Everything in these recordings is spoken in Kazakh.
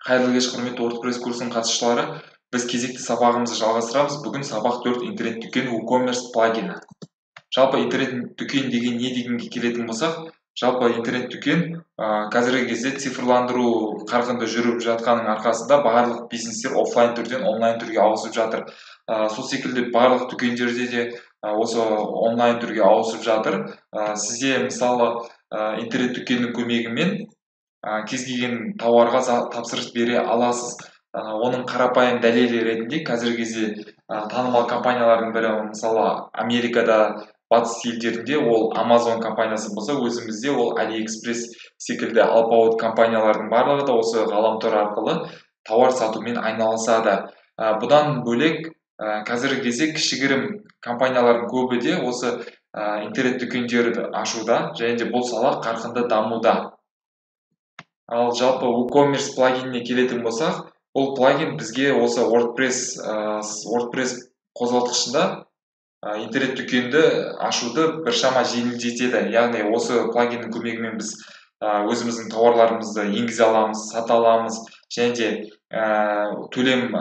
Қайырлы кеш, құрметті WordPress курсының қатысушылары. Біз кезекті сабағымызды жалғастырамыз. Бүгін сабақ 4 интернет-дүкен WooCommerce плагині. Жалпы интернет-дүкен деген не дегенге келетін болсақ, жалпы интернет-дүкен қазіргі кезде цифрландыру қарқынды жүріп жатқанның арқасында барлық бизнестер офлайн түрден онлайн түрге ауысып жатыр. Сол секілді барлық дүкендерде де осы онлайн түрге ауысып жатыр. Сізде мысалы интернет-дүкеннің көмегімен кез келген тауарға тапсырыс бере аласыз. Оның қарапайым дәлелі ретінде қазіргі кезде танымал компаниялардың бірі, мысалы Америкада, батыс елдерінде ол Amazon компаниясы болса, өзімізде ол AliExpress секілді алпауыт компаниялардың барлығы да осы ғаламтор арқылы тауар сатумен айналысады. Бұдан бөлек қазіргі кезде кішігірім компаниялардың көбі де осы интернет-дүкендерді ашуда, және де бұл сала қарқынды дамуда. Ал жалпы WooCommerce плагиніне келетін болсақ, бұл плагин бізге осы WordPress қозғалтқышында интернет-дүкенді ашуды біршама жеңілдетеді. Яғни осы плагиннің көмегімен біз өзіміздің тауарларымызды енгізе аламыз, сата аламыз, және де төлем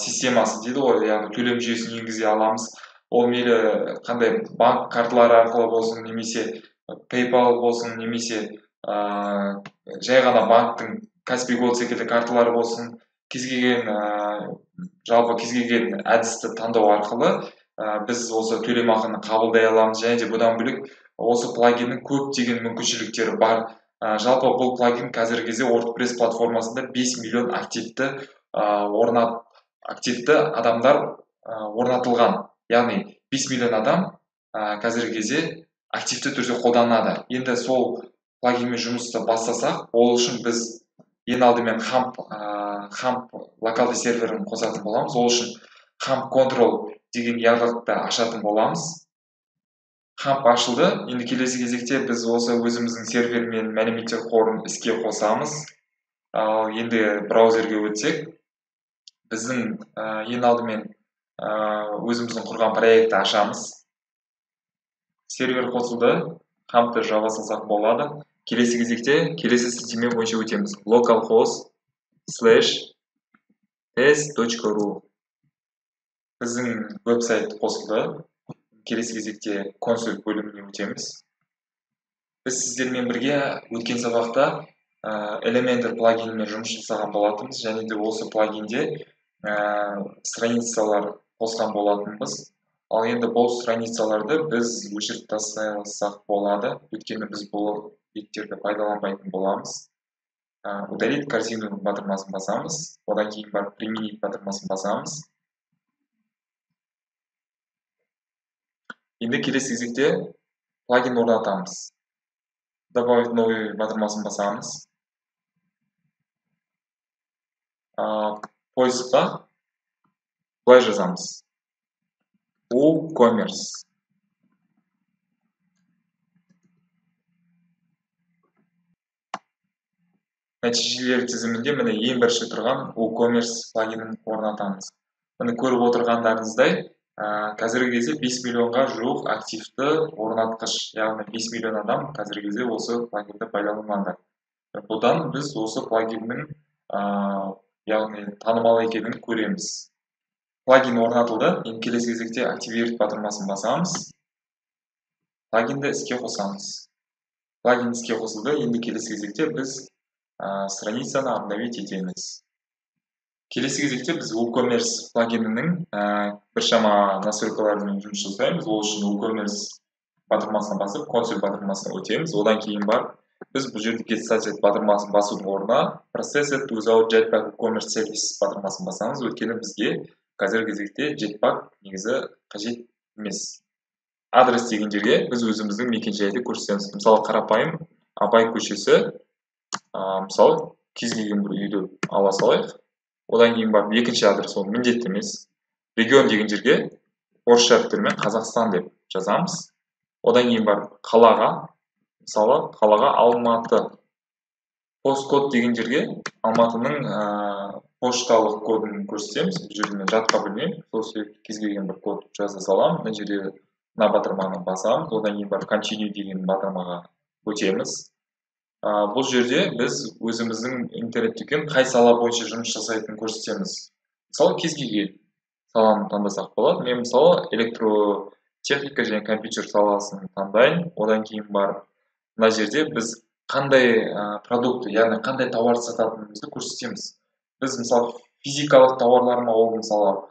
системасы дейді ғой, яғни төлем жүйесін енгізе аламыз. Ол мейлі қандай банк карталары арқылы болсын, немесе PayPal болсын, немесе жай ғана банктың Каспий Голд секілді карталары болсын, кез келген әдісті таңдау арқылы біз осы төлемақыны қабылдай аламыз, және де бұдан бөлек осы плагиннің көптеген мүмкіншіліктері бар. Жалпы бұл плагин қазіргі кезде WordPress платформасында 5 миллион активті адамдар орнатылған. Яғни 5 миллион адам қазіргі кезде активті түрде қолданады. Енді сол плагинмен жұмысты бастасақ, ол үшін біз ең алдымен Hump локалды серверін қосатын боламыз. Ол үшін Hump Control деген ярлықты ашатын боламыз. Hump ашылды. Енді келесі кезекте біз осы өзіміздің сервер мен мәліметтер қорын іске қосамыз. Ал енді браузерге өтсек, біздің ең алдымен өзіміздің құрған проектті ашамыз. Сервер қосылды. Hump'ты жаба салсақ болады. Келесі кезекте келесі сілтеме бойынша өтеміз. localhost/test.ru біздің веб-сайт қосылды. Келесі кезекте консоль бөліміне өтеміз. Біз сіздермен бірге өткен сабақта Elementor плагинмен жұмыс жасаған болатынбыз, және де осы плагинде страницалар қосқан болатынбыз. Ал енді бұл страницаларды біз өшіріп тастасақ болады, өйткені біз бұл беттерді пайдаланбайтын боламыз. Удалить корзину батырмасын басамыз, одан кейін барып применить батырмасын басамыз. Енді келесі кезекте плагин орнатамыз. Добавить новый батырмасын басамыз. Поискқа былай жазамыз. WooCommerce. Нәтижелер тізімінде міне ең бірінші тұрған WooCommerce плагинін орнатамыз. Мұны көріп отырғандарыңыздай, қазіргі кезде 5 миллионға жуық активті орнатқыш, яғни 5 миллион адам қазіргі кезде осы плагинді пайдаланады. Бұдан біз осы плагиннің яғни танымал екенін көреміз. Плагин орнатылды. Енді келесі кезекте активировать батырмасын басамыз. Плагинді іске қосамыз. Плагин іске қосылды. Енді келесі кезекте біз страницаны обновить етеміз. Келесі кезекте біз WooCommerce плагинінің біршама настройкаларымен жұмыс жасаймыз. Ол үшін WooCommerce батырмасына басып, консоль батырмасына өтеміз. Одан кейін бар, біз бұл жерде get started батырмасын басудың орнына processed without Jetpack WooCommerce service батырмасын басамыз. Өйткені бізге қазіргі кезекте Jetpack негізі қажет емес. Адрес деген жерге біз өзіміздің мекен-жайды көрсетеміз. Мысалы, қарапайым Абай көшесі, мысалы, кез келген бір үйді ала салайық. Одан кейін барып екінші адрес, ол міндетті емес. Регион деген жерге орысша әріптермен Қазақстан деп жазамыз. Одан кейін барып қалаға, мысалы, қалаға Алматы. Посткод деген жерге Алматының пошталық кодын көрсетеміз. Бұл жерде мен жатқа білмеймін. Сол себепті кез келген бір код жаза саламын. Мына жерде мына батырманы басамыз. Одан кейін барып continue деген батырмаға өтеміз. Бұл жерде біз өзіміздің интернет-дүкен қай сала бойынша жұмыс жасайтынын көрсетеміз. Мысалы кез келген саланы таңдасақ болады. Мен мысалы электротехника және компьютер саласын таңдайын. Одан кейін барып мына жерде біз қандай продукты, яғни қандай тауарды сататынымызды көрсетеміз. Біз мысалы физикалық тауарлар ма, ол мысалы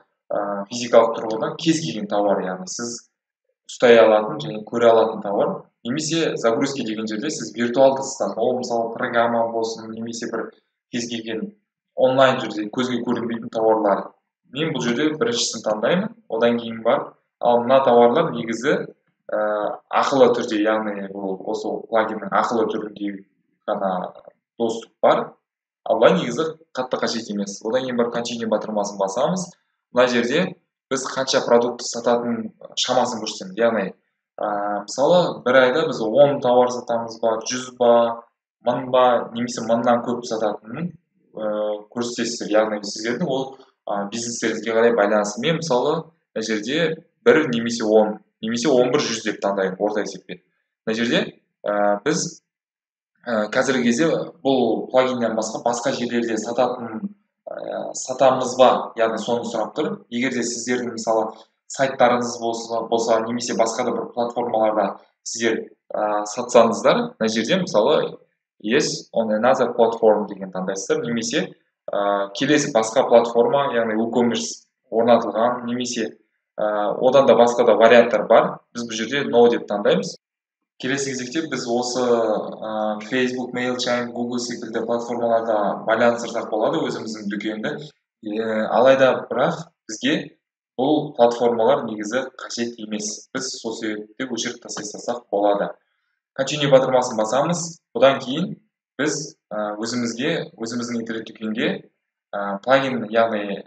физикалық тұрғыдан кез келген тауар, яғни сіз ұстай алатын және көре алатын тауар. Немесе загрузки деген жерде сіз виртуалды стан, ол мысалы программа болсын, немесе бір кез келген онлайн түрде көзге көрінбейтін тауарлар. Мен бұл жерде біріншісін таңдаймын, одан кейін барып, ал мына тауарлар негізі ақылы түрде, яғни бұл осы плагиннің ақылы түрінде ғана доступ бар, ал былай негізі қатты қажет емес. Одан кейін барып continue батырмасын басамыз. Мына жерде біз қанша продукты сататын шамасын көрсетеміз. Яғни мысалы бір айда біз 10 тауар сатамыз ба, 100 ба, 1000 ба, немесе 1000-нан көп сататынын көрсетесіздер. Яғни сіздердің ол бизнестеріңізге қарай байланысты. Мен мысалы мына жерде 1 немесе 10, немесе 11-100 деп таңдаймын орта есеппен. Мына жерде біз қазіргі кезде бұл плагиннен басқа жерлерде сатамыз ба, яғни соны сұрап тұр. Егер де сіздердің мысалы сайттарыңыз болса, немесе басқа да бір платформаларда сіздер сатсаңыздар, мына жерде мысалы yes on another platform деген таңдайсыздар, немесе келесі басқа платформа, яғни WooCommerce орнатылған, немесе одан да басқа да варианттар бар. Біз бұл жерде no деп таңдаймыз. Келесі кезекте біз осы Facebook, MailChimp, Google секілді платформаларда байланыстырсақ болады өзіміздің дүкенді. Алайда бірақ бізге бұл платформалар негізі қажет емес. Біз сол себепті өшіріп тастай салсақ болады. Continue батырмасын басамыз. Одан кейін біз өзіміздің интернет-дүкенге плагин, яғни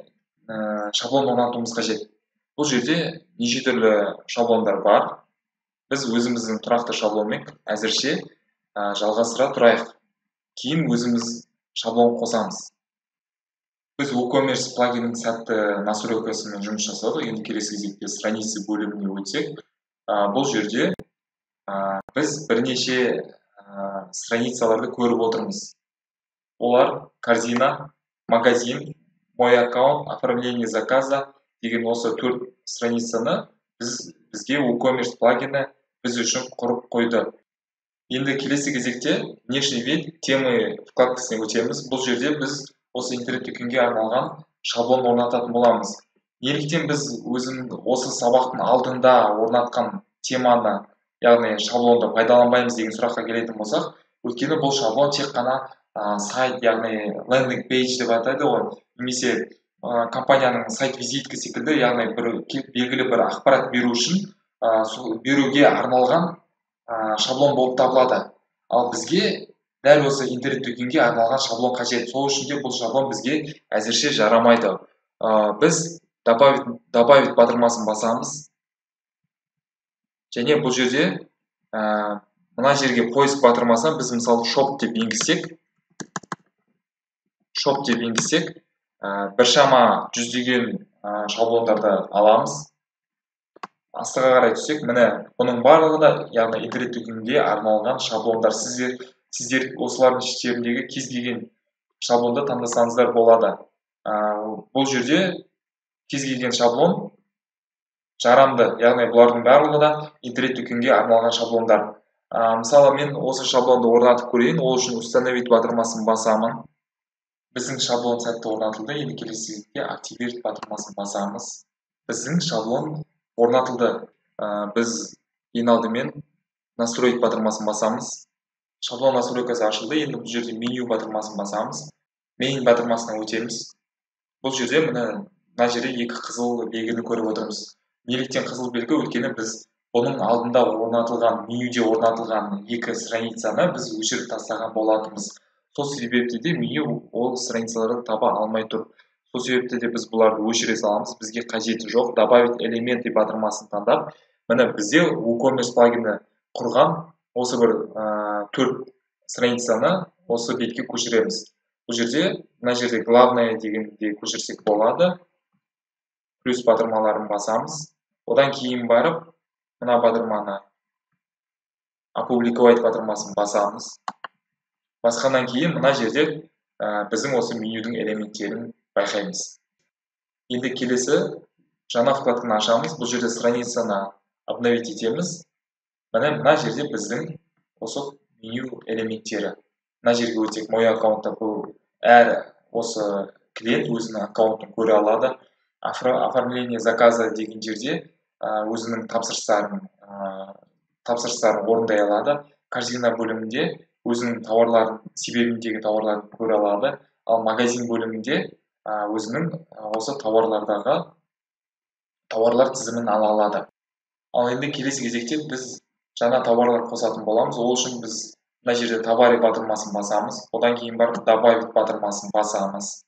шаблон орнатуымыз қажет. Бұл жерде неше түрлі шаблондар бар. Біз өзіміздің тұрақты шаблонмен әзірше жалғастыра тұрайық. Кейін өзіміз шаблон қосамыз. Біз WooCommerce плагиннің сәтті настройкасымен жұмыс жасадық. Енді келесі кезекте страницы бөліміне өтсек, бұл жерде біз бірнеше страницаларды көріп отырмыз. Олар корзина, магазин, мой аккаунт, оформление заказа деген осы 4 страницаны бізге WooCommerce плагині біз үшін құрып қойды. Енді келесі кезекте внешний вид темы вкладкасына өтеміз. Бұл жерде біз осы интернет-дүкенге арналған шаблон орнататын боламыз. Неліктен біз осы сабақтың алдында орнатқан теманы, яғни шаблонды пайдаланбаймыз деген сұраққа келетін болсақ, өйткені бұл шаблон тек қана сайт, яғни лендинг пейдж деп атайды ғой, немесе компанияның сайт визитка секілді, яғни белгілі бір ақпарат беру үшін беруге арналған шаблон болып табылады. Ал бізге дәл осы интернет-дүкенге арналған шаблон қажет. Сол үшін де бұл шаблон бізге әзірше жарамайды. Біз добавить батырмасын басамыз. Және бұл жерде мына жерге поиск батырмасына біз мысалы shop деп енгізсек, біршама жүздеген шаблондарды аламыз. Астыға қарай түссек, міне бұның барлығы да, яғни интернет-дүкенге арналған шаблондар. Сіздер осылардың іштеріндегі кез келген шаблонды таңдасаңыздар болады. Бұл жерде кез келген шаблон жарамды, яғни бұлардың барлығы да интернет-дүкенге арналған шаблондар. Мысалы мен осы шаблонды орнатып көрейін, ол үшін установить батырмасын басамын. Біздің шаблон сәтті орнатылды. Енді келесі кезекте активировать батырмасын басамыз. Біздің шаблон орнатылды. Біз ең алдымен настроить батырмасын басамыз. Шаблон настройкасы ашылды. Енді бұл жерде меню батырмасын басамыз. Main батырмасына өтеміз. Бұл жерде мына жерде екі қызыл белгіні көріп отырмыз. Неліктен қызыл белгі? Өйткені біз бұның алдында орнатылған, менюде орнатылған екі страницаны біз өшіріп тастаған болатынбыз. Сол себепті де меню ол страницаларды таба алмай тұр. Сол себепті де біз бұларды өшіре саламыз. Бізге қажеті жоқ. Добавить элементы батырмасын таңдап, міне бізде WooCommerce плагині құрған осы бір 4 страницаны осы бетке көшіреміз. Бұл жерде, мына жерде главное дегенде көшірсек болады. Плюс батырмаларын басамыз. Одан кейін барып, мына батырманы опубликовать батырмасын басамыз. Басқаннан кейін мына жерде біздің осы менюдің элементтерін байқаймыз. Енді келесі жаңа вкладканы ашамыз. Бұл жерде страницаны обновить етеміз. Мына жерде біздің осы меню элементтері. Мына жерге өтсек, мой аккаунтта бұл әр осы клиент өзінің аккаунтын көре алады. Оформление заказа деген жерде өзінің тапсырыстарын орындай алады. Корзина бөлімінде өзінің тауарларын, себебіндегі тауарларын көре алады. Ал магазин бөлімінде өзінің осы тауарлардағы тауарлар тізімін ала алады. Ал енді келесі кезекте біз жаңа тауарлар қосатын боламыз. Ол үшін біз мына жерде товары батырмасын басамыз. Одан кейін барып добавить батырмасын басамыз.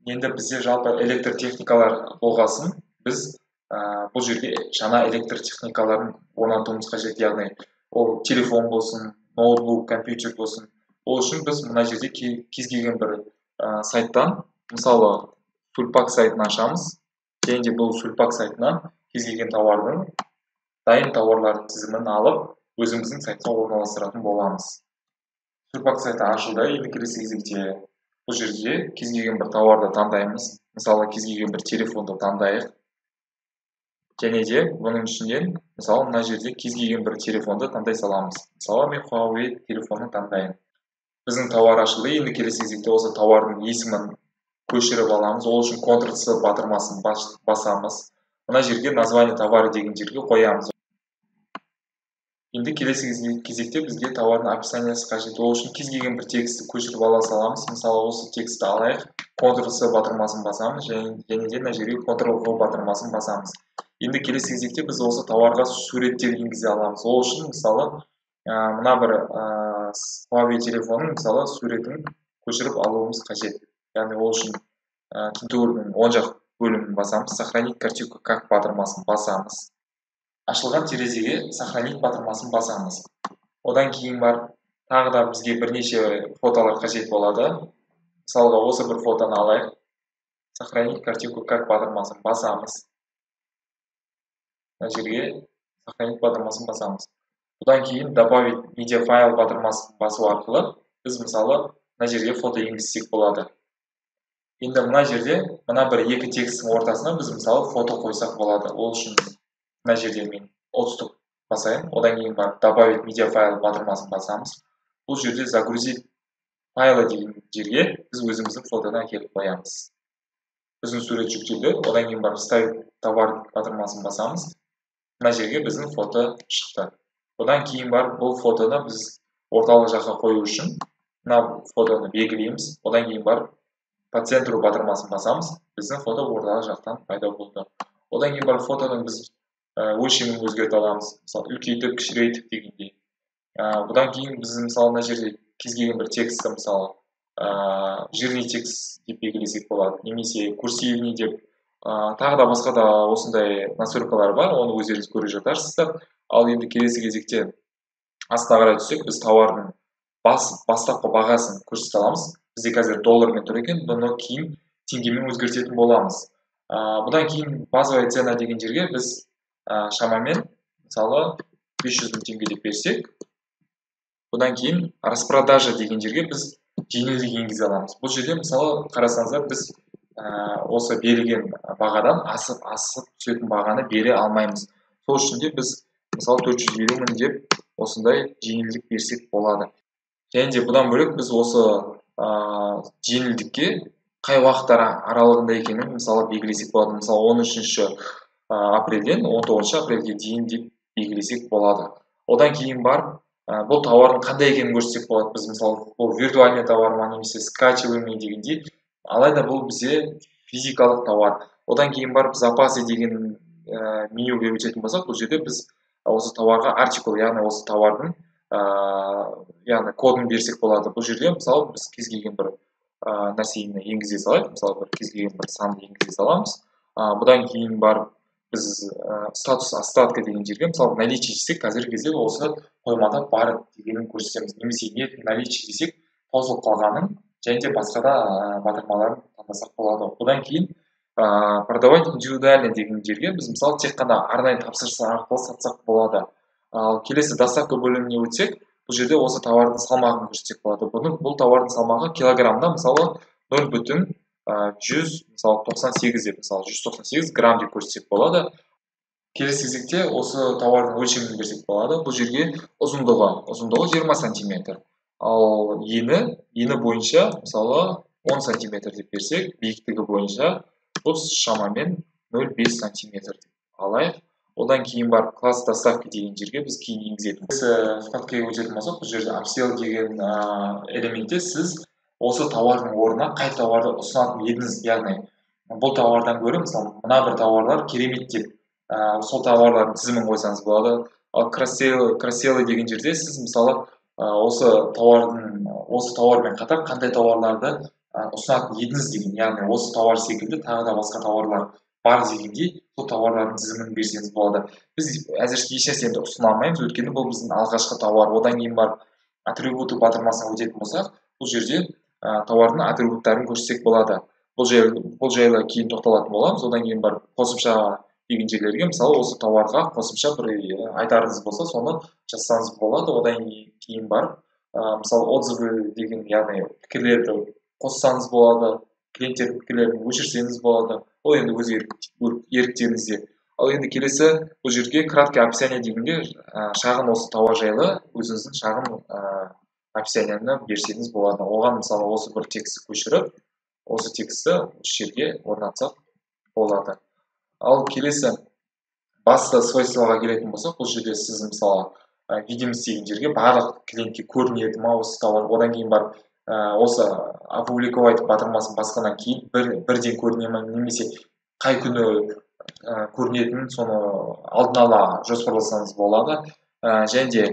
Енді бізде жалпы электр техникалар болғасын, біз бұл жерге жаңа электр техникаларын орнатуымыз қажет, яғни ол телефон болсын, ноутбук, компьютер болсын. Ол үшін біз мына жерде кез келген бір сайттан, мысалы Сульпак сайтын ашамыз. Және де бұл Сульпак сайтынан кез келген тауардың дайын тауарлар тізімін алып, өзіміздің сайтқа орналастыратын боламыз. Сульпак сайты ашылды. Енді келесі кезекте бұл жерде кез келген бір тауарды таңдаймыз. Мысалы кез келген бір телефонды таңдайық. Және де бұның ішінен, мысалы мына жерде кез келген бір телефонды таңдай саламыз. Мысалы мен Huawei телефонын таңдайын. Біздің тауар ашылды. Енді келесі кезекте осы тауардың есімін көшіріп аламыз. Ол үшін Ctrl-C батырмасын басамыз. Мына жерге название товары деген жерге қоямыз. Енді келесі кезекте бізге товардың описаниясы қажет. Ол үшін кез келген бір текстті көшіріп ала саламыз. Мысалы осы текстті алайық, Ctrl-C батырмасын басамыз және де мына жерге Ctrl-V батырмасын басамыз. Енді келесі кезекте біз осы товарға суреттер енгізе аламыз. Ол үшін мысалы мына бір Huawei телефонның мысалы суретін көшіріп алуымыз қажет. Яғни ол үшін тинтуордың оң жақ бөлімін басамыз, сохранить картинку как батырмасын басамыз. Ашылған терезеге сохранить батырмасын басамыз. Одан кейін бар, тағы да бізге бірнеше фотолар қажет болады. Мысалға осы бір фотоны алайық. Сохранить картинку как батырмасын басамыз. Мына жерге сохранить батырмасын басамыз. Одан кейін добавить медиафайл батырмасын басу арқылы біз мысалы мына жерге фото енгізсек болады. Енді мына жерде мына бір екі текстің ортасына біз мысалы фото қойсақ болады. Ол үшін мына жерде мен отступ басайын. Одан кейін бар добавить медиафайл батырмасын басамыз. Бұл жерде загрузить файлы деген жерге біз өзіміздің фотоны әкеліп қоямыз. Біздің сурет жүктелді. Одан кейін бар вставить товар батырмасын басамыз. Мына жерге біздің фото шықты. Одан кейін бар бұл фотоны біз орталық жаққа қою үшін мына фотоны белгілейміз. Одан кейін бар по центру батырмасын басамыз. Біздің фото орталық жақтан пайда болды. Одан кейін бар фотоның біз өлшемін өзгерте аламыз. Мысалы үлкейтіп, кішірейтіп дегендей. Бұдан кейін біз мысалы мына жерде кез келген бір текстті мысалы жирный текст деп белгілесек болады. Немесе курсивный деп тағы да басқа да осындай настройкалар бар. Оны өздеріңіз көріп жатарсыздар. Ал енді келесі кезекте астына қарай түссек, біз тауардың бастапқы бағасын көрсете аламыз. Бізде қазір доллармен тұр екен, бұны кейін теңгемен өзгертетін боламыз. Бұдан кейін базовая цена деген жерге біз шамамен мысалы 500 000 теңге деп берсек, бұдан кейін распродажа деген жерге біз жеңілдік енгізе аламыз. Бұл жерде мысалы қарасаңыздар біз осы берілген бағадан асып түсетін бағаны бере алмаймыз. Сол үшін де біз мысалы 450 000 деп осындай жеңілдік берсек болады. Және де бұдан бөлек біз осы жеңілдікке қай уақыттар аралығында екенін мысалы белгілесек болады. Мысалы 13 апрельден 19 апрельге дейін деп белгілесек болады. Одан кейін бар бұл тауардың қандай екенін көрсетсек болады. Біз мысалы бұл виртуальный товар ма немесе скачиваемый дегендей. Алайда бұл бізде физикалық товар. Одан кейін барып запасы деген менюге өтетін болсақ, бұл жерде біз осы товарға артикул, яғни осы товардың яғни кодын берсек болады. Бұл жерде мысалы біз кез келген бір нәрсені енгізе салайық. Мысалы бір кез келген бір санды енгізе саламыз. Бұдан кейін барып біз статус остатка деген жерге мысалы наличие десек, қазіргі кезде осы қоймада бар дегенін көрсетеміз. Немесе нет наличие десек, таусылып қалғанын және де басқа да батырмаларын таңдасақ болады. Бұдан кейін продавать индивидуально деген жерге біз мысалы тек қана арнайы тапсырыс арқылы сатсақ болады. Ал келесі доставка бөліміне өтсек, бұл жерде осы тауардың салмағын көрсетсек болады. Бұл тауардың салмағы килограммда мысалы 0,100 мысалы 98 деп мысалы 198 грамм деп көрсетсек болады. Келесі кезекте осы тауардың өлшемін берсек болады. Бұл жерге ұзындығы 20 сантиметр. Ал ені бойынша мысалы 10 сантиметр деп берсек, биіктігі бойынша бұл шамамен 0,5 сантиметр деп алайық. Одан кейін барып класс доставки деген жерге біз кейін енгізетін. Вкладкаға өтетін болсақ, бұл жерде upsell деген элементте сіз осы тауардың орнына қай тауарды ұсынатын едіңіз, яғни бұл тауардан гөрі мысалы мына бір тауарлар керемет деп сол тауарлардың тізімін қойсаңыз болады. Ал кросселы деген жерде сіз мысалы осы тауармен қатар қандай тауарларды ұсынатын едіңіз деген, яғни осы тауар секілді тағы да басқа тауарлар бар дегендей сол тауарлардың тізімін берсеңіз болады. Біз әзірше ешнәрсені ұсына алмаймыз, өйткені бұл біздің алғашқы тауар. Одан кейін барып атрибуты батырмасына өтетін болсақ, бұл жерде тауардың атрибуттарын көрсетсек болады. Бұл жайлы кейін тоқталатын боламыз. Одан кейін барып қосымша деген жерлерге мысалы осы тауарға қосымша бір айтарыңыз болса, соны жазсаңыз болады. Одан кейін барып мысалы отзывы деген, яғни пікірлерді қоссаңыз болады, клиенттердің пікірлерін өшірсеңіз болады. Ол енді өз еріктеріңізде. Ал енді келесі бұл жерге краткое описание дегенде шағын осы тауар жайлы өзіңіздің шағын описаниені берсеңіз болады. Оған мысалы осы бір текстті көшіріп, осы текстті осы жерге орнатсақ болады. Ал келесі басты свойствоға келетін болсақ, бұл жерде сіз мысалы видимость деген жерге барлық клиентке көрінеді ма осы тауар. Одан кейін барып осы опубликовать батырмасын басқаннан кейін бірден көріне ме, немесе қай күні көрінетінін соны алдын ала жоспарласаңыз болады. Және де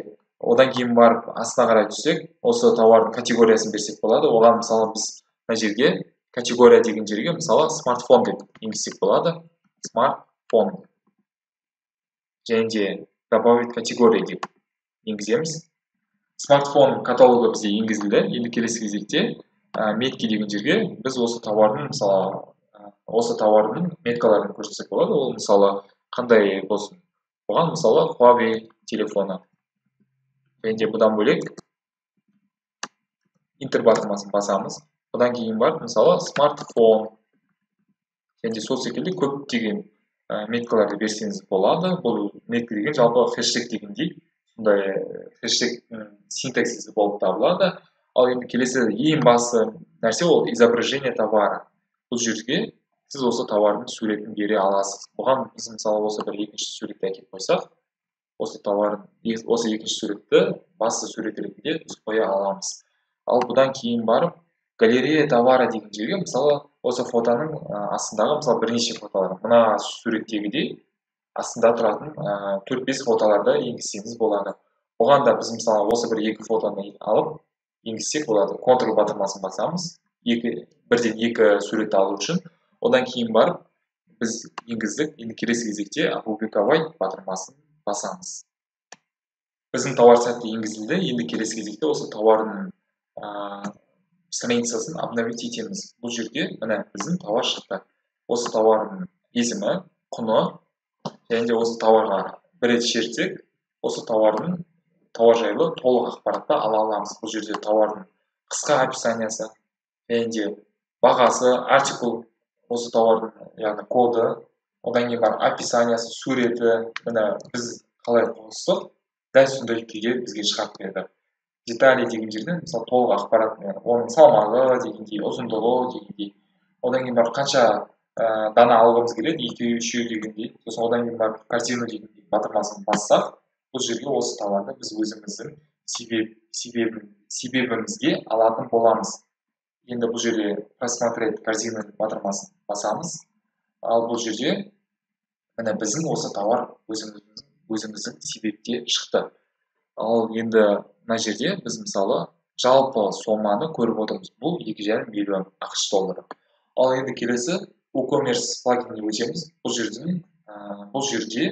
одан кейін барып астына қарай түссек, осы тауардың категориясын берсек болады. Оған мысалы біз мына жерге категория деген жерге мысалы смартфон деп енгізсек болады. Смартфон. Және де добавить категория деп енгіземіз. Смартфон каталогы бізде енгізілді. Енді келесі кезекте метки деген жерге біз осы тауардың мысалы осы тауардың меткаларын көрсетсек болады. Ол мысалы қандай болсын? Оған мысалы Huawei телефоны. Және де бұдан бөлек интер батырмасын басамыз. Бұдан кейін барып мысалы смартфон. Және де сол секілді көптеген меткаларды берсеңіз болады. Бұл метка деген жалпы хэштег дегендей, сондай хэштег синтаксисі болып табылады. Ал енді келесі ең басты нәрсе ол изображение товара. Бұл жерге сіз осы товардың суретін бере аласыз. Бұған біз мысалы осы бір екінші суретті әкеліп қойсақ, осы екінші суретті басты сурет ретінде біз қоя аламыз. Ал бұдан кейін барып галерея товара деген жерге мысалы осы фотоның астындағы мысалы бірнеше фотолар. Мына суреттегідей астында тұратын 4-5 фотоларды енгізсеңіз болады. Оған да біз мысалы осы бір екі фотоны алып енгізсек болады. Ctrl батырмасын басамыз, бірден екі суретті алу үшін. Одан кейін барып біз енгіздік. Енді келесі кезекте опубликовать батырмасын басамыз. Біздің тауар сәтті енгізілді. Енді келесі кезекте осы тауардың страницасын обновить етеміз. Бұл жерге міне біздің тауар шықты. Осы тауардың есімі, құны, және де осы тауарға бір рет шертсек, осы тауар жайлы толық ақпаратты ала аламыз. Бұл жерде тауардың қысқа описаниясы, және де бағасы, артикул, осы тауардың яғни коды, одан кейін бар описаниясы, суреті, міне біз қалай қостық, дәл сондай күйде бізге шығарып берді. Детали деген жерден мысалы толық ақпарат, оның салмағы дегендей, ұзындығы дегендей, одан кейін бар қанша дана алғымыз келеді, 2-3 дегендей, сосын одан кейін бар корзина дегендей батырмасын бассақ, бұл жерге осы товарды біз өзіміздің себебімізге алатын боламыз. Енді бұл жерде просмотреть корзина батырмасын басамыз. Ал бұл жерде міне біздің осы товар өзіміздің себепте шықты. Ал енді мына жерде біз мысалы жалпы соманы көріп отырмыз. Бұл 2,5 миллион ақш доллары. Ал енді келесі WooCommerce плагиніне өтеміз. Бұл жерде,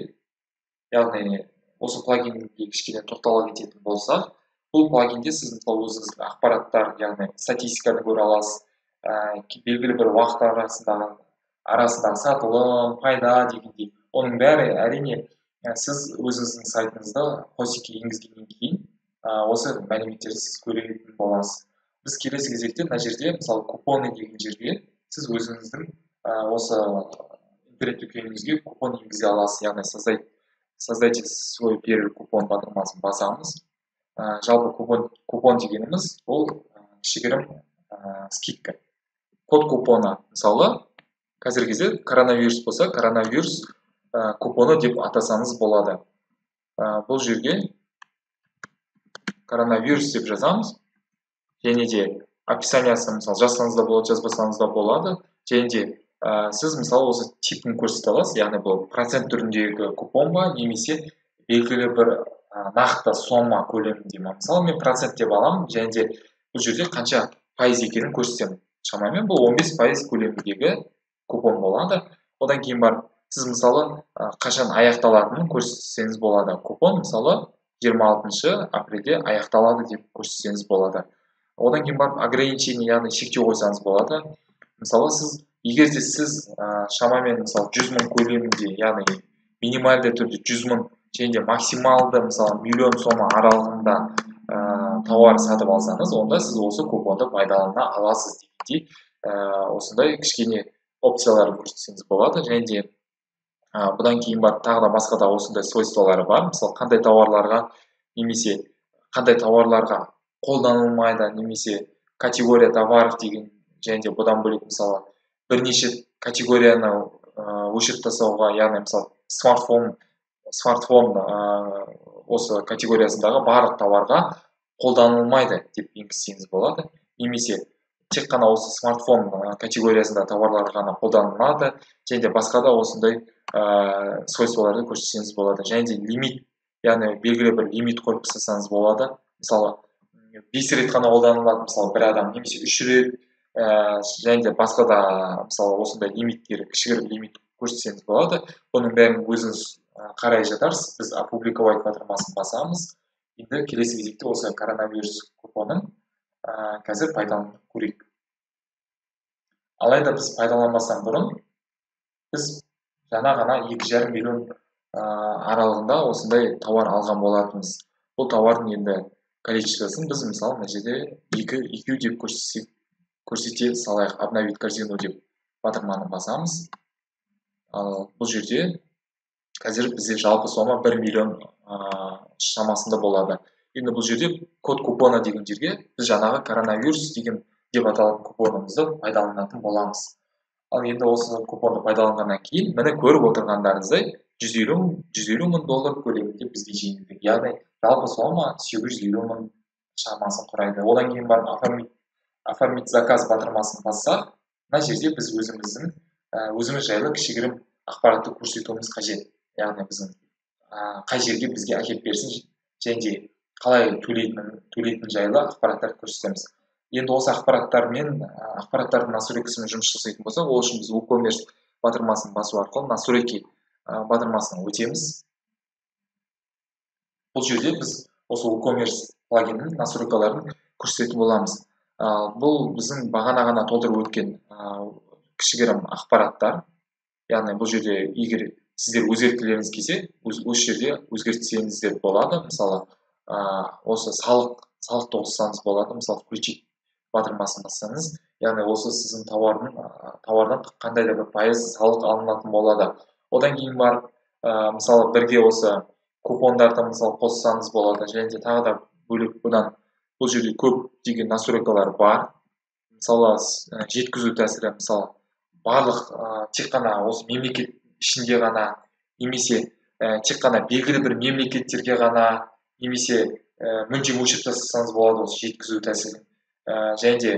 яғни осы плагинге кішкене тоқтала кететін болсақ, бұл плагинде сіз мысалы өзіңіздің ақпараттар, яғни статистиканы көре аласыз, белгілі бір уақыт арасындағы сатылым, пайда дегендей. Оның бәрі әрине сіз өзіңіздің сайтыңызда хостингке енгізгеннен кейін осы мәліметтерді сіз көретін боласыз. Біз келесі кезекте мына жерде мысалы купоны деген жерге сіз өзіңіздің осы интернет дүкеніңізге купон енгізе аласыз, яғни создайте свой первый купон батырмасын басамыз. Жалпы купон дегеніміз ол кішігірім скидка. Код купона мысалы қазіргі кезде коронавирус болса, коронавирус купоны деп атасаңыз болады. Бұл жерге коронавирус деп жазамыз. Және де описаниясын мысалы жазсаңыз да болады, жазбасаңыз да болады. Және де сіз мысалы осы типін көрсете аласыз, яғни бұл процент түріндегі купон ба, немесе белгілі бір нақты сома көлемінде ма. Мысалы мен процент деп аламын, және де бұл жерде қанша пайыз екенін көрсетемін. Шамамен бұл 15% көлеміндегі купон болады. Одан кейін барып сіз мысалы қашан аяқталатынын көрсетсеңіз болады. Купон мысалы 26 апрельде аяқталады деп көрсетсеңіз болады. Одан кейін барып ограничение, яғни шектеу қойсаңыз болады. Мысалы егер де сіз шамамен мысалы 100 мың көлемінде, яғни минималды түрде 100 мың және де максималды мысалы миллион сома аралығында тауар сатып алсаңыз, онда сіз осы купонды пайдалана аласыз дегендей осындай кішкене опцияларын көрсетсеңіз болады. Және де бұдан кейін барып тағы да басқа да осындай свойстволары бар. Мысалы қандай тауарларға немесе қандай тауарларға қолданылмайды, немесе категория товаров деген, және де бұдан бөлек мысалы бірнеше категорияны өшіріп тастауға, яғни мысалы смартфон осы категориясындағы барлық товарға қолданылмайды деп енгізсеңіз болады. Немесе тек қана осы смартфон категориясында товарлар ғана қолданылады, және де басқа да осындай свойстволарды көрсетсеңіз болады. Және де лимит, яғни белгілі бір лимит қойып тастасаңыз болады. Мысалы 5 рет қана қолданылады, мысалы бір адам, немесе 3 рет, және де басқа да мысалы осындай лимиттер, кішігірім лимит көрсетсеңіз болады. Бұның бәрін өзіңіз қарай жатарсыз. Біз опубликовать батырмасын басамыз. Енді келесі кезекте осы коронавирус купонын қазір пайдаланып көрейік. Алайда біз пайдаланбастан бұрын біз жаңа ғана 2,5 миллион аралығында осындай тауар алған болатынбыз. Бұл тауардың енді количествосын біз мысалы мына жерде 2 деп көрсете салайық. Обновить корзину деп батырманы басамыз. Ал бұл жерде қазір бізде жалпы сома 1 миллион шамасында болады. Енді бұл жерде код купона деген жерге біз жаңағы коронавирус деген деп аталатын купонымызды пайдаланатын боламыз. Ал енді осы купонды пайдаланғаннан кейін міне көріп отырғандарыңыздай $150 мың көлемінде бізге жеңілдік. Яғни жалпы сома 750 мың шамасын құрайды. Одан кейін барып оформить заказ батырмасын бассақ, мына жерде біз өзіміз жайлы кішігірім ақпаратты көрсетуіміз қажет. Яғни біздің қай жерге бізге әкеліп берсін, және де қалай төлейтін жайлы ақпараттарды көрсетеміз. Енді осы ақпараттардың настройкасымен жұмыс жасайтын болсақ, ол үшін біз WooCommerce батырмасын басу арқылы настройки батырмасына өтеміз. Бұл жерде біз осы WooCommerce плагинінің настройкаларын көрсететін боламыз. Бұл біздің бағана ғана толтырып өткен кішігірім ақпараттар. Яғни бұл жерде егер сіздер өзгерткілеріңіз келсе, осы жерде өзгертсеңіздер болады. Мысалы, осы салықты қоссаңыз болады. Мысалы, включить батырмасын бассаңыз, яғни осы сіздің тауардан қандай да бір пайыз салық алынатын болады. Одан кейін барып, мысалы, бірге осы купондарды мысалы қоссаңыз болады. Және де тағы да бөлек бұдан бұл жерде көп деген настройкалар бар. Мысалы, жеткізу тәсілі, мысалы, барлық тек қана осы мемлекет ішінде ғана, немесе тек қана белгілі бір мемлекеттерге ғана, немесе мүлдем өшіріп тастасаңыз болады осы жеткізу тәсілін. Және де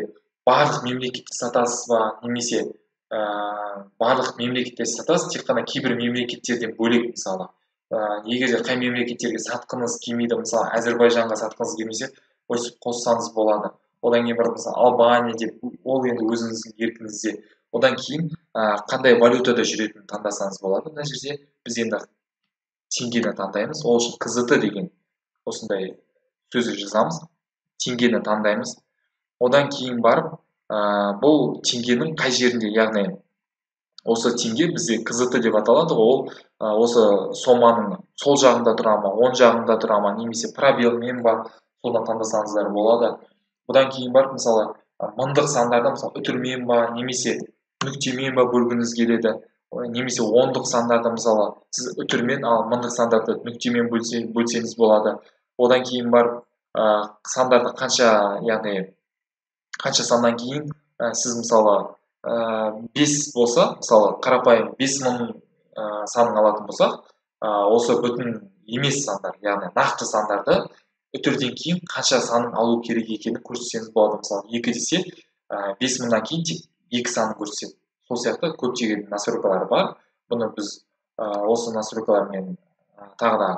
барлық мемлекетте сатасыз ба, немесе барлық мемлекетте сатасыз, тек қана кейбір мемлекеттерден бөлек, мысалы. Егер де қай мемлекеттерге сатқыңыз келмейді, мысалы Әзербайжанға сатқыңыз келмесе, қоссаңыз болады. Одан кейін барып, мысалы Албания деп, ол енді өзіңіздің еркіңізде. Одан кейін қандай валютада жүретінін таңдасаңыз болады. Мына жерде біз енді теңгені таңдаймыз. Ол үшін КЗТ деген осындай сөзді жазамыз. Теңгені таңдаймыз. Одан кейін барып, бұл теңгенің қай жерінде, яғни осы теңге бізде КЗТ деп аталады. Ол осы соманың сол жағында тұра ма, оң жағында тұра ма, немесе пробелмен ба, соны таңдасаңыздар болады. Бұдан кейін барып мысалы мыңдық сандарды мысалы үтірмен ба немесе нүктемен ба бөлгіңіз келеді, немесе ондық сандарды мысалы сіз үтірмен, ал мыңдық сандарды нүктемен бөлсеңіз болады. Одан кейін барып сандарды яғни қанша саннан кейін сіз мысалы 5 болса, мысалы қарапайым 5000 санын алатын болсақ, осы бүтін емес сандар, яғни нақты сандарды үтірден кейін қанша санын алу керек екенін көрсетсеңіз болады. Мысалы 2 десе 5000-нан кейін тек 2 санын көрсетеді. Сол сияқты көптеген настройкалар бар. Бұны біз осы настройкалармен тағы да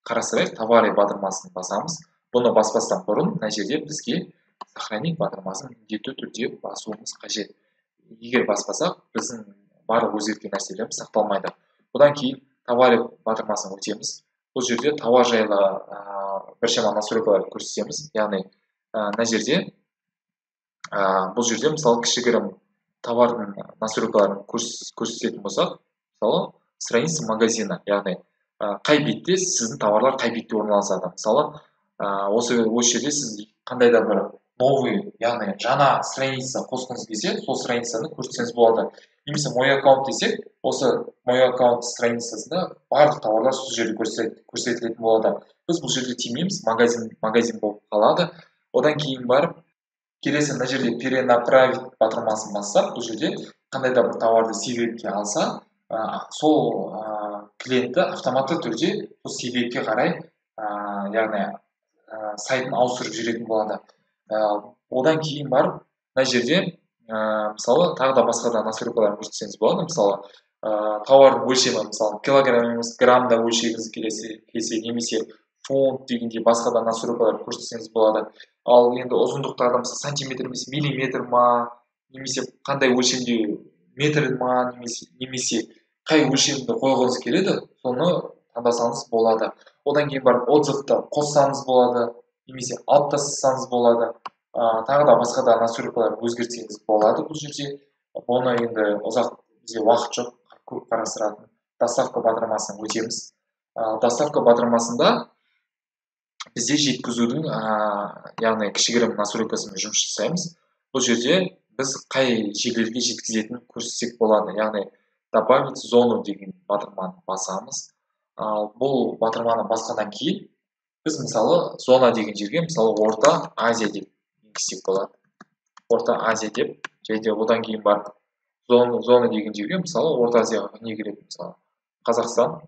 қарастырайық. Товары батырмасын басамыз. Бұны баспастан бұрын мына жерде бізге сохранить батырмасын міндетті түрде басуымыз қажет. Егер баспасақ, біздің барлық өзгерткен нәрселеріміз сақталмайды. Бұдан кейін товары батырмасын өтеміз. Бұл жерде товар жайлы біршама настройкалар көрсетеміз. Яғни мына жерде бұл жерде мысалы кішігірім товардың настройкаларын көрсететін болсақ, мысалы страница магазина, яғни қай бетте сіздің товарлар қай бетте орналасады. Мысалы осы жерде сіз қандай да бір новый, яғни жаңа страница қосқыңыз келсе, сол страницаны көрсетсеңіз болады. Немесе мой аккаунт десек, осы мой аккаунт страницасында барлық товарлар сол жерде көрсетілетін болады. Біз бұл жерде тимейміз, магазин болып қалады. Одан кейін барып, келесі мына жерде перенаправить батырмасын бассақ, бұл жерде қандай да бір товарды себепке алса, сол клиентті автоматты түрде сол себепке қарай, яғни сайтын ауыстырып жіберетін болады. Одан кейін барып, мына жерде мысалы тағы да басқа да настройкаларын көрсетсеңіз болады. Мысалы товардың өлшемі, мысалы килограмм емес, граммда өлшегіңіз келсе, немесе фунт дегендей басқа да настройкалар көрсетсеңіз болады. Ал енді ұзындықтарды мысалы сантиметр емес, миллиметр ма, немесе қандай өлшемде метр ма, немесе қай өлшемді қойғыңыз келеді, соны таңдасаңыз болады. Одан кейін барып отзывты қоссаңыз болады, немесе алып тастасаңыз болады. Тағы да басқа да настройкалар өзгертсеңіз болады бұл жерде. Оны енді ұзақ бізде уақыт жоқ, көп қарастыратын. Доставка батырмасын өтеміз. Доставка батырмасында бізде жеткізудің, яғни кішігірім настройкасымен жұмыс жасаймыз. Бұл жерде біз қай жерлерге жеткізетінін көрсетсек болады. Яғни добавить зону деген батырманы басамыз. Бұл батырманы басқаннан кейін біз мысалы зона деген жерге мысалы Орта Азия деп енгізсек болады. Орта Азия деп, және одан кейін барып зона деген жерге мысалы Орта Азияға не келеді, мысалы Қазақстан,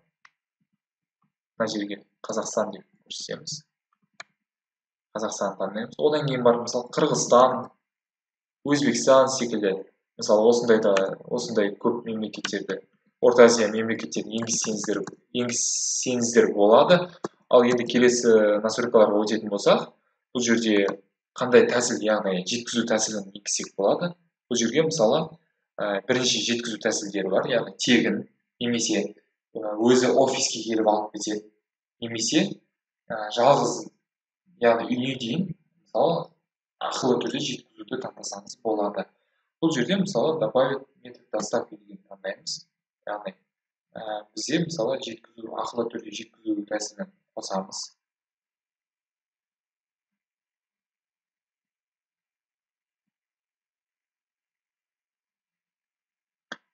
мына жерге Қазақстан деп көрсетеміз. Қазақстан таңдаймыз. Одан кейін барып мысалы Қырғызстан, Өзбекстан секілді, мысалы осындай көп мемлекеттерді, Орта Азия мемлекеттерін енгізсеңіздер болады. Ал енді келесі настройкаларға өтетін болсақ, бұл жерде қандай тәсіл, яғни жеткізу тәсілін енгізсек болады. Бұл жерге мысалы бірнеше жеткізу тәсілдері бар, яғни тегін, немесе өзі офиске келіп алып кетеді, немесе жалғыз, яғни үйіне дейін мысалы ақылы түрде жеткізуді таңдасаңыз болады. Бұл жерде мысалы добавить метод доставки деген таңдаймыз. Яғни бізде мысалы ақылы түрде жеткізу тәсілін қосамыз.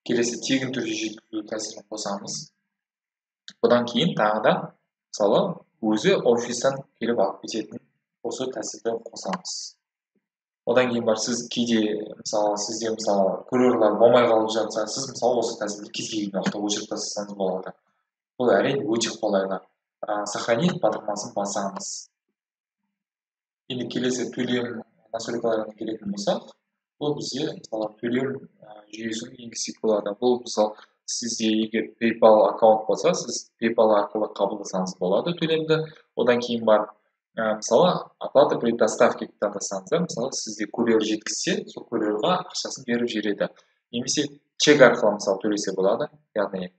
Келесі тегін түрде жеткізу тәсілін қосамыз. Бұдан кейін тағы да мысалы өзі офистан келіп алып кететін осы тәсілді қосамыз. Одан кейін бар, сіз кейде мысалы сізде мысалы курьерлар болмай қалып жатса, сіз мысалы осы тәсілді кез келген уақытта өшіріп тастасаңыз болады. Бұл әрине өте қолайлы. Сохранить батырмасын басамыз. Енді келесі төлем настройкаларына келетін болсақ, бұл бізде мысалы төлем жүйесін енгізсек болады. Бұл мысалы сізде егер PayPal аккаунт болса, сіз PayPal арқылы қабылдасаңыз болады төлемді. Одан кейін бар, мысалы оплата при доставке таңдасаңыз, мысалы сізде курьер жеткізсе, сол курьерға ақшасын беріп жібереді. Немесе чек арқылы мысалы төлесе болады. Яғни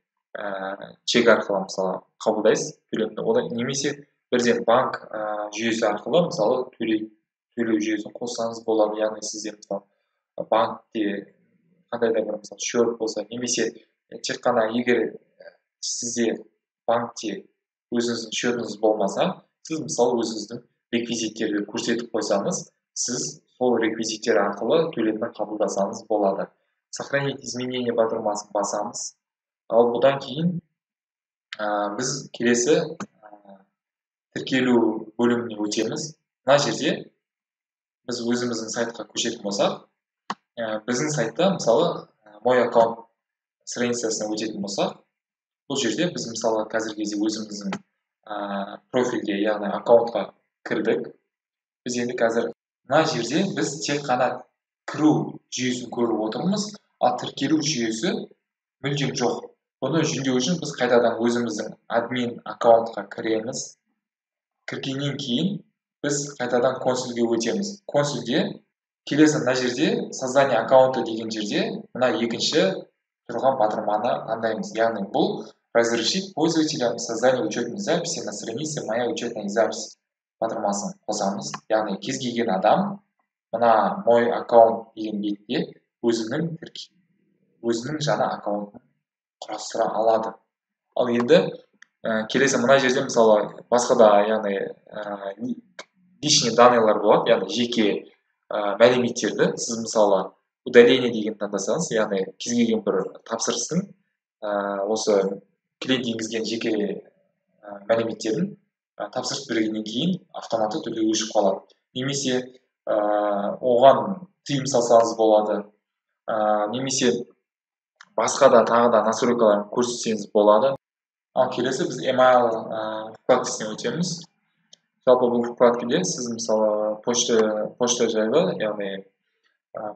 чек арқылы мысалы қабылдайсыз төлемді. Немесе бірден банк жүйесі арқылы мысалы төлеу жүйесін қоссаңыз болады. Яғни сізде мысалы банкте қандай да бір мысалы счет болса, немесе тек қана егер сізде банкте өзіңіздің счетіңіз болмаса, сіз мысалы өзіңіздің реквизиттерді көрсетіп қойсаңыз, сіз сол реквизиттер арқылы төлемді қабылдасаңыз болады. Сохранить изменения батырмасын басамыз. Ал бұдан кейін біз келесі тіркелу бөліміне өтеміз. Мына жерде біз өзіміздің сайтқа көшетін болсақ, біздің сайтта мысалы мой аккаунт страницасына өтетін болсақ, бұл жерде біз мысалы қазіргі кезде өзіміздің профильге, яғни аккаунтқа кірдік. Біз енді қазір мына жерде біз тек қана кіру жүйесін көріп отырмыз, ал тіркелу жүйесі мүлдем жоқ. Бұны жөндеу үшін біз қайтадан өзіміздің админ аккаунтқа кіреміз. Кіргеннен кейін біз қайтадан консульге өтеміз. Консульде келесі мына жерде создание аккаунта деген жерде мына екінші тұрған батырманы таңдаймыз. Яғни бұл разрешить пользователя создание учетной записи на странице моя учетная запись батырмасын қосамыз. Яғни кез келген адам мына мой аккаунт деген бетте өзінің жаңа аккаунтын құрастыра алады. Ал енді келесі мына жерде мысалы басқа да, яғни личный данныйлар болады, яғни жеке мәліметтерді сіз мысалы удаление деген таңдасаңыз, яғни кез келген бір тапсырыстың осы клиент енгізген жеке мәліметтерін тапсырыс бергеннен кейін автоматты түрде өшіп қалады. Немесе оған тыйым салсаңыз болады, немесе басқа да тағы да настройкаларын көрсетсеңіз болады. Ал келесі біз email вкладкасына өтеміз. Жалпы бұл вкладкеде сіз мысалы почта жайлы, яғни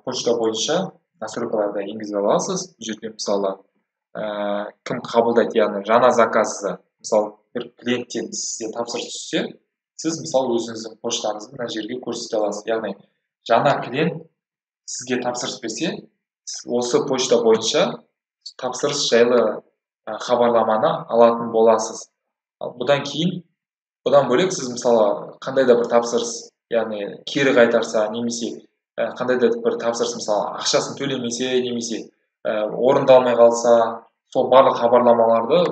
почта бойынша настройкаларды енгізе аласыз. Бұл жерде мысалы кім қабылдайды, яғни жаңа заказды, мысалы бір клиенттен сізге тапсырыс түссе, сіз мысалы өзіңіздің поштаңызды мына жерге көрсете аласыз. Яғни жаңа клиент сізге тапсырыс берсе, осы почта бойынша тапсырыс жайлы хабарламаны алатын боласыз. Бұдан бөлек сіз мысалы қандай да бір тапсырыс, яғни кері қайтарса, немесе қандай да бір тапсырыс мысалы ақшасын төлемесе, немесе орындалмай қалса, сол барлық хабарламаларды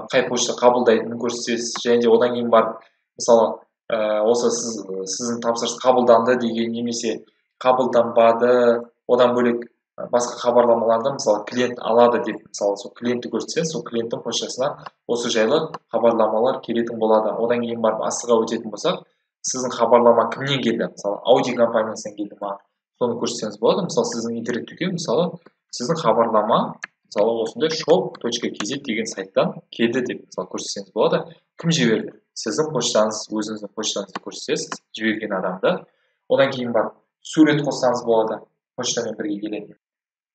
қай почта қабылдайтынын көрсетесіз. Және де одан кейін барып мысалы осы сіздің тапсырыс қабылданды деген, немесе қабылданбады, одан бөлек басқа хабарламаларды мысалы клиент алады деп мысалы сол клиентті көрсетсеңіз, сол клиенттің поштасына осы жайлы хабарламалар келетін болады. Одан кейін барып астыға өтетін болсақ, сіздің хабарлама кімнен келді? Мысалы Audi компаниясынан келді ма? Соны көрсетсеңіз болады. Мысалы сіздің интернет-дүкен, мысалы сіздің хабарлама мысалы осындай shop.kz деген сайттан келді деп мысалы көрсетсеңіз болады. Кім жіберді? Сіздің поштаңыз, өзіңіздің поштаңызды көрсетесіз, жіберген адамды. Одан кейін барып сурет қоссаңыз болады, поштамен бірге келеді.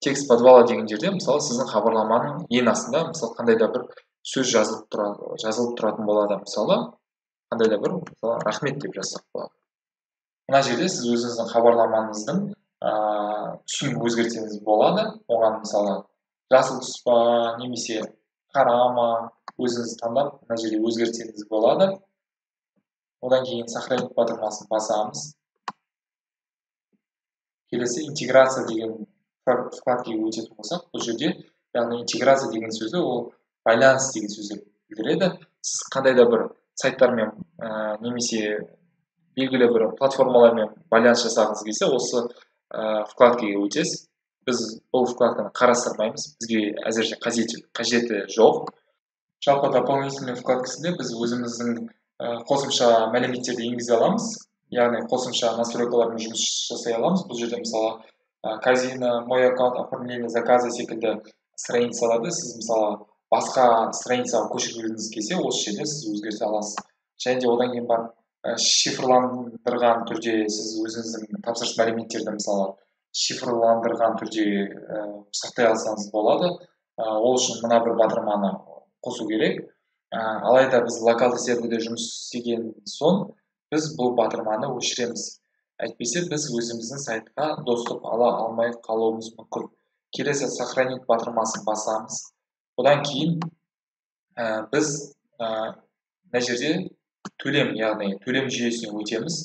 Текст подвала деген жерде мысалы сіздің хабарламаның ең астында мысалы қандай да бір сөз жазылып тұратын болады. Мысалы қандай да бір рахмет деп жазсақ болады. Мына жерде сіз өзіңіздің хабарламаңыздың түсін өзгертсеңіз болады. Оған мысалы жасыл түс па, немесе қара ма, өзіңіз таңдап мына жерде өзгертсеңіз болады. Одан кейін сохранить батырмасын басамыз. Келесі интеграция деген вкладкаға өтетін болсақ, бұл жерде яғни интеграция деген сөзі ол байланыс деген сөзді білдіреді. Сіз қандай да бір сайттармен немесе белгілі бір платформалармен байланыс жасағыңыз келсе, осы вкладкаға өтесіз. Біз бұл вкладканы қарастырмаймыз, бізге әзірше қажеті жоқ. Жалпы дополнительный вкладкасында біз өзіміздің қосымша мәліметтерді енгізе аламыз, яғни қосымша настройкалармен жұмыс жасай аламыз. Бұл жерде мысалы казино, мой аккаунт, оформление заказа секілді страницаларды сіз мысалы басқа страницаға көшіргіңіз келсе, осы жерде сіз өзгерте аласыз. Және де одан кейін барып шифрландырған түрде сіз өзіңіздің тапсырыс мәліметтерді мысалы шифрландырған түрде сақтай алсаңыз болады. Ол үшін мына бір батырманы қосу керек. Алайда біз локалды серверде жұмыс істеген соң біз бұл батырманы өшіреміз. Әйтпесе біз өзіміздің сайтқа доступ ала алмай қалуымыз мүмкін. Келесі сохранить батырмасын басамыз. Одан кейін біз мына жерде төлем, яғни төлем жүйесіне өтеміз.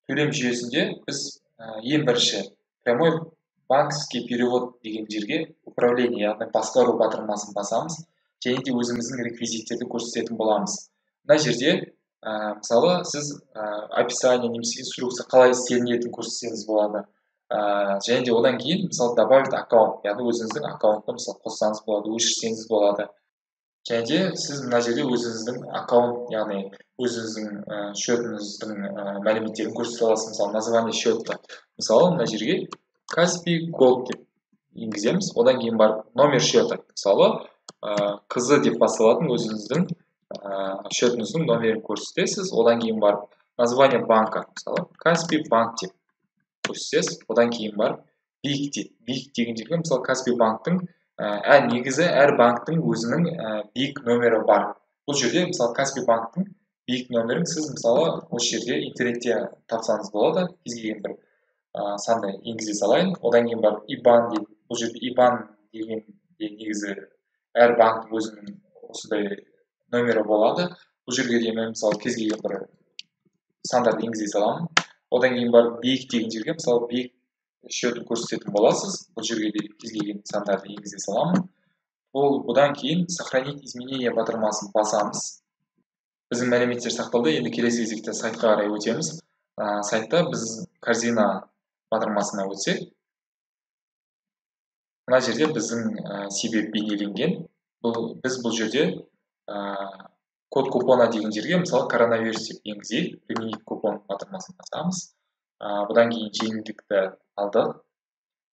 Төлем жүйесінде біз ең бірінші прямой банковский перевод деген жерге управление, яғни басқару батырмасын басамыз. Және де өзіміздің реквизиттерді көрсететін боламыз. Мына жерде Мысалы сіз описание немесе инструкция қалай істелінетінін көрсетсеңіз болады. Және де одан кейін мысалы добавить аккаунт, яғни өзіңіздің аккаунтты мысалы қоссаңыз болады, өшірсеңіз болады. Және де сіз мына жерде өзіңіздің аккаунт, яғни өзіңіздің счетыңыздың мәліметтерін көрсете аласыз. Мысалы название счета, мысалы мына жерге Каспий Голд деп енгіземіз. Одан кейін барып номер счета, мысалы КЗ деп басталатын өзіңіздің счетыңыздың номерін көрсетесіз. Одан кейін барып название банка, мысалы Каспий банк деп көрсетесіз. Одан кейін барып бик деген жерге мысалы Каспий банктың негізі әр банктың өзінің бик нөмірі бар. Бұл жерде мысалы Каспий банктың бик нөмірін сіз мысалы осы жерде интернетте тапсаңыз болады. Кез келген бір санды енгізе салайын. Одан кейін барып IBAN дейді. Бұл жерде IBAN деген негізі әр банктың өзінің осындай нөмірі болады. Бұл жерге де мен мысалы кез келген бір сандарды енгізе саламын. Одан кейін барып бик деген жерге мысалы бик счетін көрсететін боласыз. Бұл жерге де кез келген сандарды енгізе саламын. Бұдан кейін сохранить изменения батырмасын басамыз. Біздің мәліметтер сақталды. Енді келесі кезекте сайтқа қарай өтеміз. Сайтта біз корзина батырмасына өтсек, мына жерде біздің себеп бейнеленген. Біз бұл жерде код купона деген жерге мысалы коронавирус деп енгізейік. Применить купон батырмасын басамыз. Бұдан кейін жеңілдікті алдық.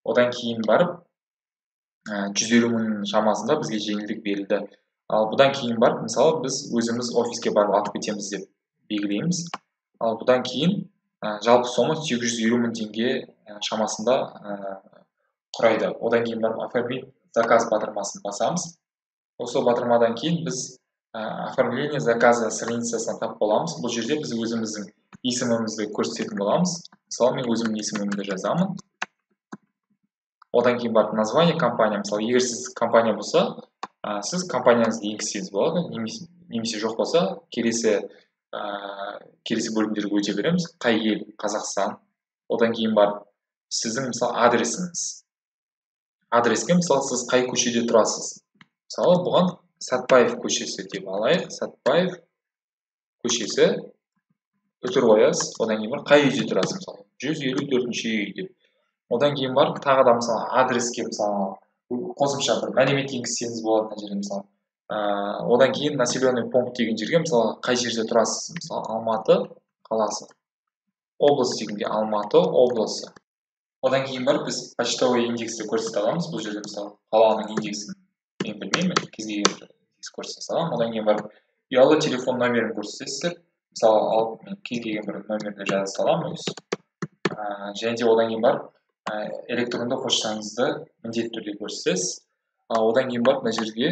Одан кейін барып 150 мың шамасында бізге жеңілдік берілді. Ал бұдан кейін барып мысалы біз өзіміз офиске барып алып кетеміз деп белгілейміз. Ал бұдан кейін жалпы сома 850 мың теңге шамасында құрайды. Одан кейін барып оформить заказ батырмасын басамыз. Осы батырмадан кейін біз оформление заказа страницасына тап боламыз. Бұл жерде біз өзіміздің есімімізді көрсететін боламыз. Мысалы мен өзімнің есімімді жазамын. Одан кейін барып название компания, мысалы егер сіз компания болса, сіз компанияңызды енгізсеңіз болады, немесе жоқ болса, келесі бөлімдерге өте береміз. Қай ел? Қазақстан. Одан кейін барып сіздің мысалы адресіңіз. Адреске мысалы сіз қай көшеде тұрасыз? Мысалы бұған Сәтбаев көшесі деп алайық. Сәтбаев көшесі үтір ояз. Одан кейін барып қай үйде тұрасыз? Мысалы 154-ші үй деп. Одан кейін барып тағы да мысалы адреске мысалы қосымша бір мәлімет енгізсеңіз болады мына жерде мысалы. Одан кейін населенный пункт деген жерге мысалы қай жерде тұрасыз? Мысалы Алматы қаласы. Облыс дегенде Алматы облысы. Одан кейін барып біз почтовый индексті көрсете аламыз. Бұл жерде мысалы қаланың индексін мен білмеймін, кез келген индекс көрсете аламын. Одан кейін барып ұялы телефон номерін көрсетесіздер. Мысалы алып мен кез келген бір номерді жаза саламын өз. Және де одан кейін барып электронды поштаңызды міндетті түрде көрсетесіз. Одан кейін барып мына жерге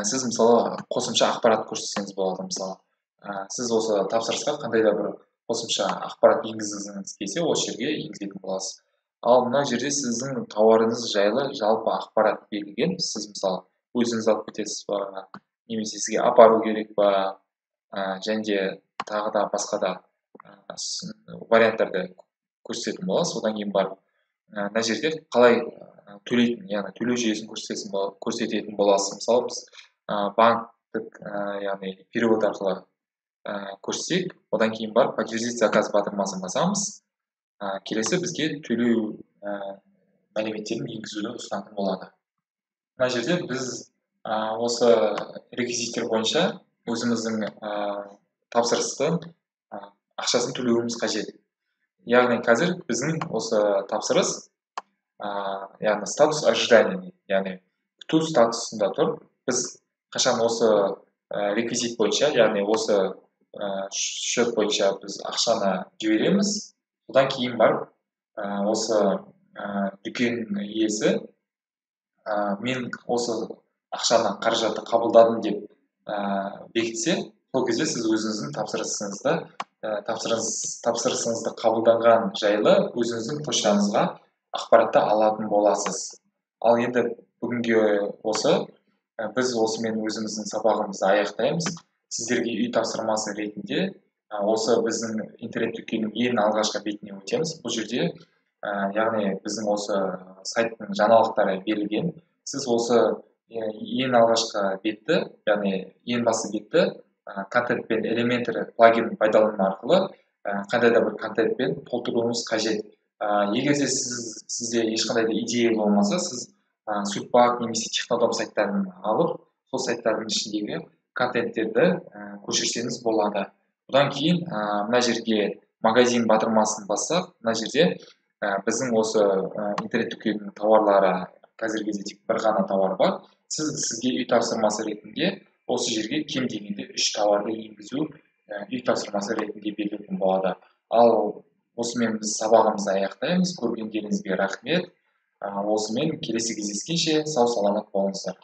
сіз мысалы қосымша ақпарат көрсетсеңіз болады. Мысалы сіз осы тапсырысқа қандай да бір қосымша ақпарат енгізгіңіз келсе, осы жерге енгізетін боласыз. Ал мына жерде сіздің тауарыңыз жайлы жалпы ақпарат берілген. Сіз мысалы өзіңіз алып кетесіз ба, немесе сізге апару керек па, және де тағы да басқа да варианттарды көрсететін боласыз. Одан кейін барып мына жерде қалай төлейтін, яғни төлеу жүйесін көрсететін боласыз. Мысалы біз банктік, яғни перевод арқылы көрсетсек, одан кейін барып подтвердить заказ батырмасын басамыз. Келесі бізге төлеу мәліметтерін енгізуді ұсынатын болады. Мына жерде біз осы реквизиттер бойынша өзіміздің тапсырыстың ақшасын төлеуіміз қажет. Яғни қазір біздің осы тапсырыс, яғни статус ожидания, яғни күту статусында тұр. Біз қашан осы реквизит бойынша, яғни осы счет бойынша біз ақшаны жібереміз. Одан кейін барып осы дүкен иесі мен осы ақшаны қаражатты қабылдадым деп бекітсе, сол кезде сіз өзіңіздің тапсырысыңызды қабылданған жайлы өзіңіздің поштаңызға ақпаратты алатын боласыз. Ал енді бүгінге біз осымен өзіміздің сабағымызды аяқтаймыз. Сіздерге үй тапсырмасы ретінде осы біздің интернет дүкеннің ең алғашқы бетіне өтеміз. Бұл жерде яғни біздің осы сайттың жаңалықтары берілген. Сіз осы ең алғашқы бетті, яғни ең басты бетті контент пен Elementary плагинін пайдалану арқылы қандай да бір контентпен толтыруыңыз қажет. Егер де сізде ешқандай да идея болмаса, сіз Сутбак немесе Технодом сайттарын алып, сол сайттардың ішіндегі контенттерді көшірсеңіз болады. Бұдан кейін мына жерге магазин батырмасын бассақ, мына жерде біздің осы интернет дүкенінің тауарлары қазіргі кезде тек бір ғана тауар бар. Сізге үй тапсырмасы ретінде осы жерге кем дегенде 3 тауарды енгізу үй тапсырмасы ретінде берілетін болады. Ал осымен біз сабағымызды аяқтаймыз. Көргендеріңізге рахмет. Осымен келесі кездескенше сау саламат болыңыздар.